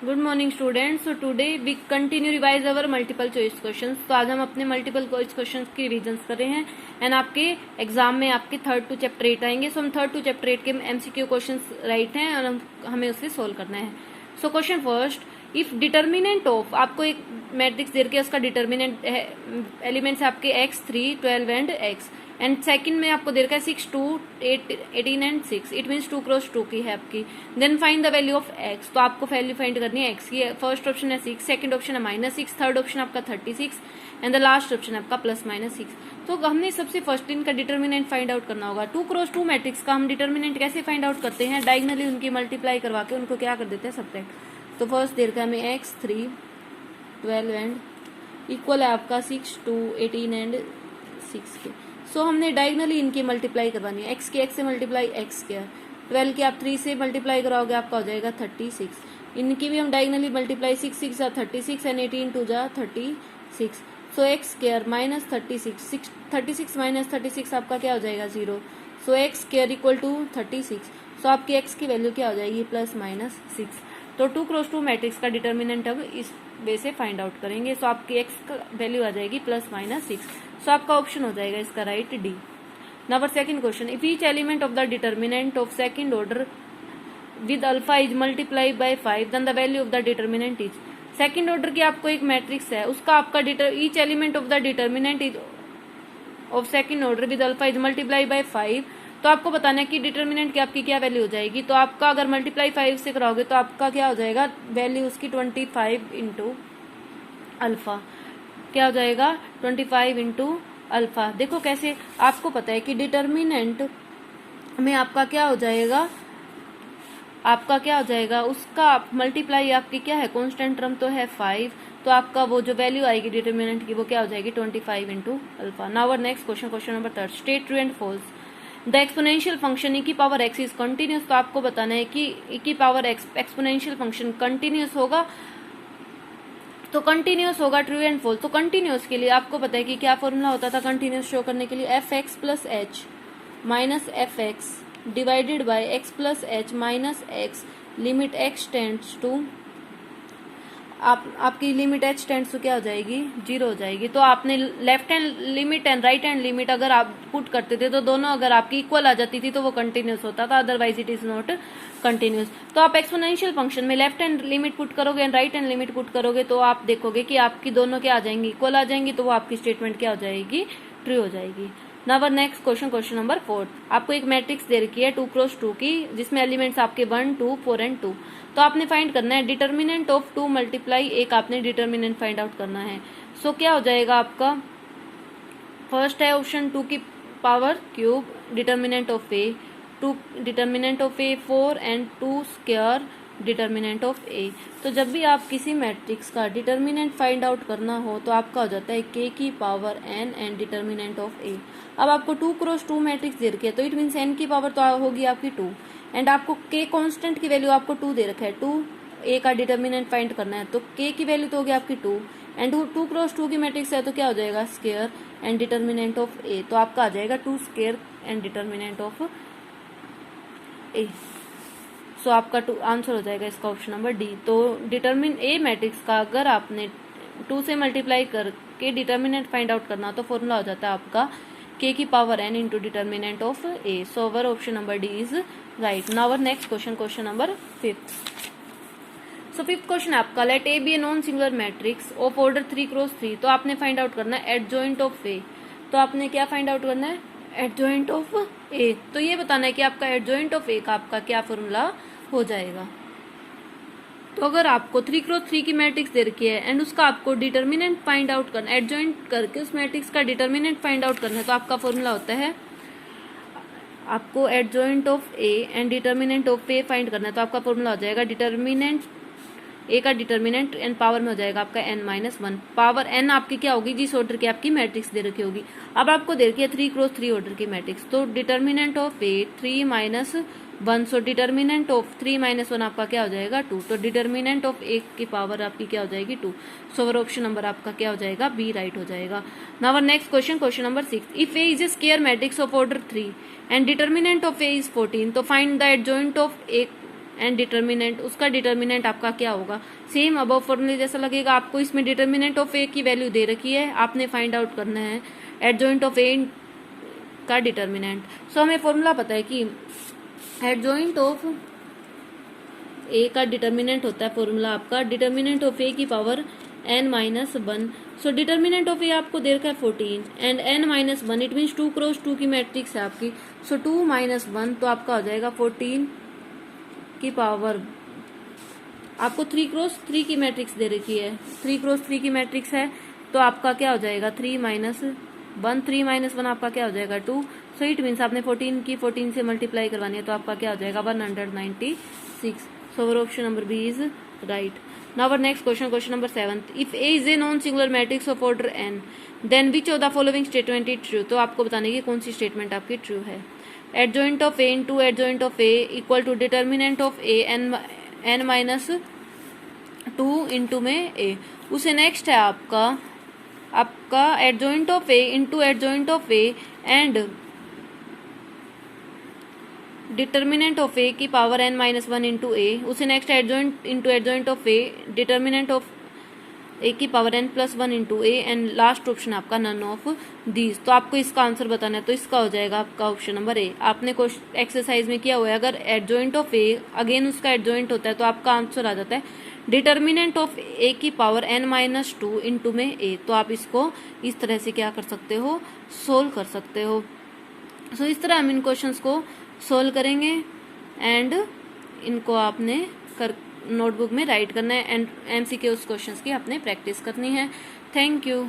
Good morning students. So today we continue revise our multiple choice questions. तो आज हम अपने मल्टीपल चॉइस क्वेश्चंस की रिवीजन कर रहे हैं एंड आपके एग्जाम में आपके थर्ड टू चैप्टर 8 आएंगे। सो हम थर्ड टू चैप्टर 8 के एमसीक्यू क्वेश्चंस राइट हैं और हमें उसे सोल्व करना है। So question first, if determinant of, आपको एक मैट्रिक्स दे के उसका डिटर्मिनेंट एलिमेंट्स आपके x 3 12 and x and second में आपको दे रखा है 6 2 8 18 एंड 6, इट मीन्स 2 क्रॉस 2 की है आपकी। Then find the value of x, तो आपको वैल्यू फाइंड करनी है x की। फर्स्ट ऑप्शन है 6, सेकंड ऑप्शन है -6, थर्ड ऑप्शन आपका 36 एंड द लास्ट ऑप्शन आपका +-6। तो हमने सबसे फर्स्ट इनका डिटर्मिनेंट फाइंड आउट करना होगा। 2 क्रॉस 2 मैट्रिक्स का हम डिटर्मिनेंट कैसे फाइंड आउट करते हैं, डायगनली उनकी मल्टीप्लाई करवा के उनको क्या कर देते हैं, सब्ट्रैक्ट। तो फर्स्ट दे रखा है हमें x 3 12 एंड इक्वल है आपका 6 2 18 एंड 6 के। सो हमने डायगनली इनकी मल्टीप्लाई करवानी है। x की x से मल्टीप्लाई x किया, 12 की आप 3 से मल्टीप्लाई कराओगे आपका हो जाएगा 36। इनकी भी हम डायगनली मल्टीप्लाई 6 6 जा 36 एंड 18 2 जा 36। सो x स्क्वायर माइनस 36 36 माइनस 36 आपका क्या हो जाएगा 0। सो x स्क्वायर इक्वल टू 36। सो आपकी x की वैल्यू क्या हो जाएगी +-6। तो 2 क्रॉस 2 मैट्रिक्स का डिटर्मिनेंट अब इस वे से फाइंड आउट करेंगे। सो आपकी x का वैल्यू आ जाएगी +-6। सो आपका ऑप्शन हो जाएगा इसका right D. Number second question, if each element of the determinant of second order with alpha is multiply by 5 then the value of the determinant is. Second order की आपको एक matrix है, उसका आपका each element of the determinant is of second order with alpha is multiply by 5। तो आपको बताना है कि डिटर्मिनेंट की आपकी क्या वैल्यू हो जाएगी। तो आपका अगर मल्टीप्लाई 5 से कराओगे तो आपका क्या हो जाएगा, वैल्यू उसकी 25 इंटू अल्फा, क्या हो जाएगा 25 इंटू अल्फा। देखो कैसे, आपको पता है कि डिटर्मिनेंट में आपका क्या हो जाएगा, आपका क्या हो जाएगा, उसका मल्टीप्लाई आपकी क्या है, कांस्टेंट टर्म तो है 5, तो आपका वो जो वैल्यू आएगी डिटर्मिनेंट की वो क्या हो जाएगी 25 into alpha. Now our next question, question number 3, state true and false. The exponential function e की पावर x इज कंटिन्यूस। तो आपको बताना है कि e की power x exponential function continuous होगा, तो कंटिन्यूस होगा ट्रू एंड फॉल्स। तो कंटिन्यूस के लिए आपको पता है कि क्या फॉर्मूला होता था कंटिन्यूस शो करने के लिए, fx plus h minus fx divided by x plus h minus x, limit x tends to, आपकी लिमिट h टेंड्स टू क्या हो जाएगी 0 हो जाएगी। तो आपने left hand limit and right hand limit अगर आप पुट करते थे तो दोनों अगर आपकी इक्वल आ जाती थी तो वो कंटिन्यूस होता था, otherwise it is not continuous. तो आप एक्सपोनेंशियल फंक्शन में लेफ्ट हैंड लिमिट पुट करोगे and right hand limit put करोगे तो आप देखोगे कि आपकी दोनों क्या आ जाएंगी, इक्वल आ जाएंगी, तो वो आपकी स्टेटमेंट क्या हो जाएगी, ट्रू हो जाएगी। Now next question, question number 4, आपको एक मैट्रिक्स दे रखी है 2 क्रॉस 2 की जिसमें एलिमेंट्स आपके 1 2 4 एंड 2। तो आपने फाइंड करना है डिटर्मिनेंट ऑफ 2 मल्टीप्लाई एक, आपने डिटर्मिनेंट फाइंड आउट करना है। सो क्या हो जाएगा आपका, फर्स्ट है ऑप्शन 2 की power cube, determinant of A 2, determinant of A 4 and 2 square determinant of A. तो जब भी आप किसी मैट्रिक्स का डिटर्मिनेंट फाइंड आउट करना हो तो आपका हो जाता है k की power n and determinant of a। अब आपको 2 क्रॉस 2 मैट्रिक्स दे रखी है तो इट मीन्स n की पावर तो होगी आपकी 2 एंड आपको k कांस्टेंट की वैल्यू आपको 2 दे रखा है, 2 a का डिटर्मिनेंट फाइंड करना है तो k की वैल्यू तो होगी आपकी 2 एंड 2 क्रॉस 2 की मैट्रिक्स है तो क्या हो जाएगा square and determinant of a। तो आपका आ जाएगा 2 square and determinant of a। सो आपका आंसर हो जाएगा इसका ऑप्शन नंबर डी। तो डिटर्मिन ए मैट्रिक्स का अगर आपने 2 से मल्टीप्लाई करके डिटर्मिनेंट फाइंड आउट करना तो फॉर्मूला हो जाता है आपका k की power n into determinant of a। So our option number D is right. Now our next question, question number 5। So 5th question आपका, let A be a non singular matrix of order 3 cross 3। तो आपने find out करना है adjoint of A. तो आपने क्या find out करना है, एडजॉइंट ऑफ ए। तो ये बताना है कि आपका एडजॉइंट ऑफ ए का आपका क्या फॉर्मूला हो जाएगा। तो अगर आपको 3 क्रॉस 3 की मैट्रिक्स दे रखी है एंड उसका आपको डिटर्मिनेंट फाइंड आउट करना, एडजॉइंट करके उस मैट्रिक्स का डिटर्मिनेंट फाइंड आउट करना है तो आपका फॉर्मूला होता है, आपको adjoint of A and determinant of A find करना है तो आपका फॉर्मूला हो जाएगा डिटर्मिनेंट ए का डिटर्मिनेंट एन पावर में हो जाएगा आपका n-1। पावर n आपकी क्या होगी, जिस ऑर्डर की आपकी मैट्रिक्स दे रखी होगी। अब आपको दे रखी है 3 क्रॉस 3 ऑर्डर की मैट्रिक्स, तो determinant of A 3-1, so determinant of 3-1 आपका क्या हो जाएगा 2। तो डिटर्मिनेंट ऑफ ए की पावर आपकी क्या हो जाएगी 2। सो अवर ऑप्शन नंबर आपका क्या हो जाएगा बी राइट हो जाएगा। Now next question, question number 6, if A is A square matrix of order 3 and determinant of A is 14 तो find the adjoint of A and determinant, उसका डिटर्मिनेंट आपका क्या होगा, सेम अबव फॉर्मूले जैसा लगेगा। आपको इसमें डिटर्मिनेंट ऑफ ए की वैल्यू दे रखी है, आपने फाइंड आउट करना है एडजॉइंट ऑफ ए का डिटर्मिनेंट। सो हमें फॉर्मूला पता है कि एडजॉइंट ऑफ ए का डिटर्मिनेंट होता है फॉर्मूला आपका डिटर्मिनेंट ऑफ ए की power n-1। So determinant of A आपको दे रखा है 14 and n-1 it means 2 cross 2 की मैट्रिक्स है आपकी। सो 2 - 1 तो आपका हो जाएगा 14 की पावर, आपको 3 क्रॉस 3 की मैट्रिक्स दे रखी है, 3 क्रॉस 3 की मैट्रिक्स है तो आपका क्या हो जाएगा 3 - 1, 3 - 1 आपका क्या हो जाएगा 2। सो इट मीन्स आपने 14 की 14 से मल्टीप्लाई करवानी है तो आपका क्या हो जाएगा 196। So our option number B is right. Now our next question, question number 7, if A is a non singular matrix of order n then which of the following statement is true. तो आपको बताने की कौन सी statement आपकी true है। Adjoint of A into adjoint of A equal to determinant of A n-2 into में A. उसे नेक्स्ट है आपका adjoint of A into adjoint of A and determinant of A की पावर n-1 इंटू ए। उसे next adjoint into adjoint of A determinant of A की power n+1 into A and last option आपका none of these. तो आपको इसका answer बताना है तो इसका हो जाएगा आपका ऑप्शन नंबर ए। आपने एक्सरसाइज में किया हुआ है, अगर एडजॉइंट ऑफ ए अगेन उसका एडजॉइंट होता है तो आपका आंसर आ जाता है डिटर्मिनेंट ऑफ ए की पावर n-2 इंटू में ए। तो आप इसको इस तरह से क्या कर सकते हो, सोल्व कर सकते हो। सो इस तरह हम इन क्वेश्चंस को सोल्व करेंगे एंड इनको आपने नोटबुक में राइट करना है एंड MCQ क्वेश्चंस की आपने प्रैक्टिस करनी है। Thank you.